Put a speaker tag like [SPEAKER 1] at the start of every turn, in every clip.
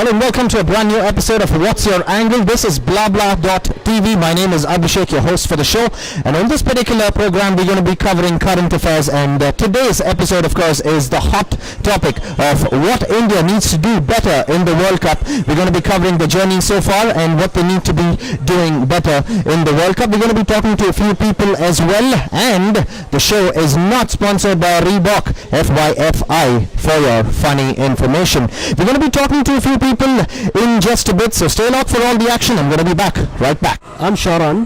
[SPEAKER 1] Hello and welcome to a brand new episode of What's Your Angle. This is blabla.tv. My name is Abhishek, your host for the show. And on this particular program, we're going to be covering current affairs. And today's episode, of course, is the hot topic of what India needs to do better in the World Cup. We're going to be covering the journey so far and what they need to be doing better in the World Cup. We're going to be talking to a few people as well. And the show is not sponsored by Reebok, FYFI, for your funny information. We're going to be talking to a few people in just a bit, so stay locked for all the action. I'm going to be right back.
[SPEAKER 2] I'm Sharan.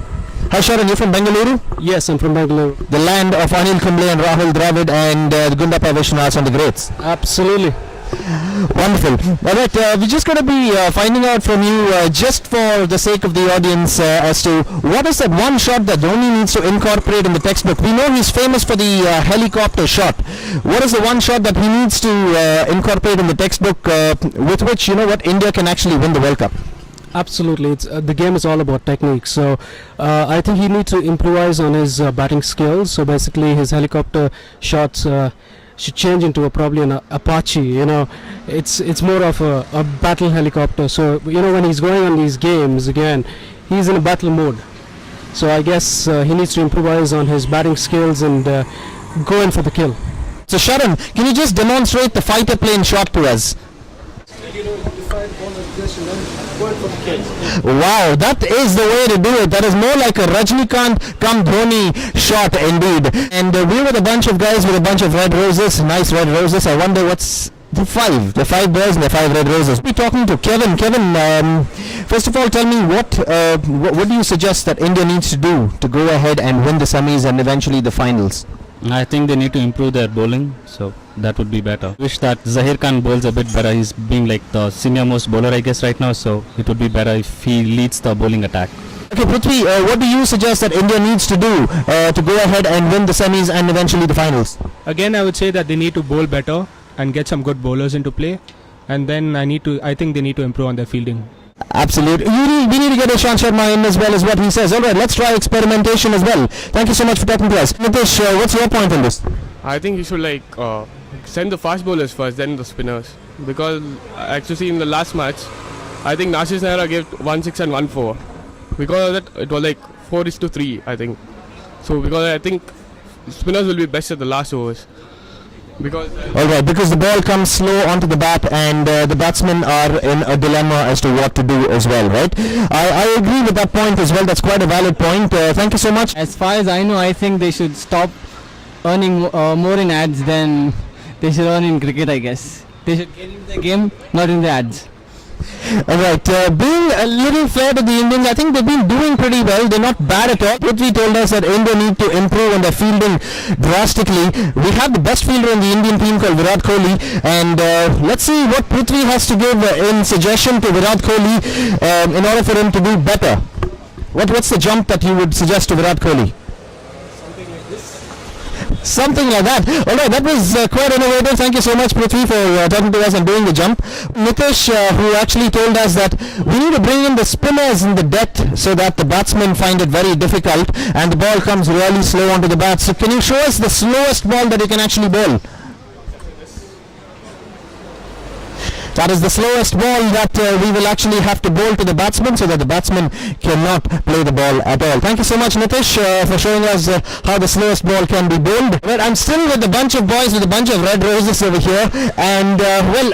[SPEAKER 1] Hi Sharan, you're from Bengaluru?
[SPEAKER 2] Yes, I'm from Bengaluru.
[SPEAKER 1] The land of Anil Kumble and Rahul Dravid and Gundappa Vishwanath and the greats.
[SPEAKER 2] Absolutely.
[SPEAKER 1] Wonderful. Alright, we're just going to be finding out from you, just for the sake of the audience, as to what is that one shot that Dhoni needs to incorporate in the textbook. We know he's famous for the helicopter shot. What is the one shot that he needs to incorporate in the textbook with which, India can actually win the World Cup?
[SPEAKER 2] Absolutely. It's the game is all about technique. So I think he needs to improvise on his batting skills. So basically his helicopter shots should change into probably an Apache. It's more of a battle helicopter. So when he's going on these games again, he's in a battle mode. So I guess he needs to improvise on his batting skills and go in for the kill.
[SPEAKER 1] So Sharan, can you just demonstrate the fighter plane shot to us? Wow, that is the way to do it. That is more like a Rajnikant come Dhoni shot indeed. And we were a bunch of guys with a bunch of red roses, nice red roses. I wonder what's the five boys and the 5 red roses. We're talking to Kevin. Kevin, first of all, tell me what do you suggest that India needs to do to go ahead and win the semis and eventually the finals?
[SPEAKER 3] I think they need to improve their bowling, so that would be better. Wish that Zahir Khan bowls a bit better. He's being like the senior most bowler, I guess, right now, so it would be better if he leads the bowling attack.
[SPEAKER 1] Okay, Prithvi, what do you suggest that India needs to do to go ahead and win the semis and eventually the finals?
[SPEAKER 4] Again, I would say that they need to bowl better and get some good bowlers into play, and then I think they need to improve on their fielding.
[SPEAKER 1] Absolutely. We need to get Ishant Sharma in as well as what he says. Alright, let's try experimentation as well. Thank you so much for talking to us. Nitish, what's your point on this?
[SPEAKER 5] I think you should send the fast bowlers first, then the spinners. Because actually in the last match, I think Nasir Nehra gave 1-6 and 1-4. Because of that, it was like 4-3, I think. So because I think spinners will be best at the last overs.
[SPEAKER 1] Alright, because the ball comes slow onto the bat and the batsmen are in a dilemma as to what to do as well, right? I agree with that point as well. That's quite a valid point. Thank you so much.
[SPEAKER 6] As far as I know, I think they should stop earning more in ads than they should earn in cricket, I guess. They should get into the game, not in the ads.
[SPEAKER 1] Alright, being a little fair to the Indians, I think they've been doing pretty well. They're not bad at all. Prithvi told us that India need to improve on their fielding drastically. We have the best fielder in the Indian team called Virat Kohli, and let's see what Prithvi has to give in suggestion to Virat Kohli in order for him to do better. What's the jump that you would suggest to Virat Kohli? Something like that. Alright, that was quite innovative. Thank you so much, Prithvi, for talking to us and doing the jump. Nitish, who actually told us that we need to bring in the spinners in the death so that the batsmen find it very difficult and the ball comes really slow onto the bat. So can you show us the slowest ball that you can actually bowl? That is the slowest ball that we will actually have to bowl to the batsman so that the batsman cannot play the ball at all. Thank you so much, Nitish, for showing us how the slowest ball can be bowled. Well, I'm still with a bunch of boys with a bunch of red roses over here, and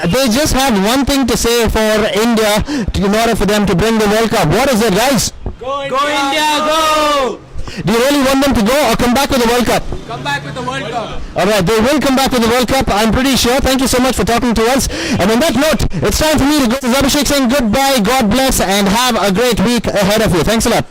[SPEAKER 1] they just have one thing to say for India in order for them to bring the World Cup. What is it, guys?
[SPEAKER 6] Go India, go!
[SPEAKER 1] Do you really want them to go or come back with the World Cup?
[SPEAKER 6] Come back with the World Cup.
[SPEAKER 1] Alright, they will come back with the World Cup, I'm pretty sure. Thank you so much for talking to us. And on that note, it's time for me to go. This is Abhishek saying goodbye, God bless, and have a great week ahead of you. Thanks a lot.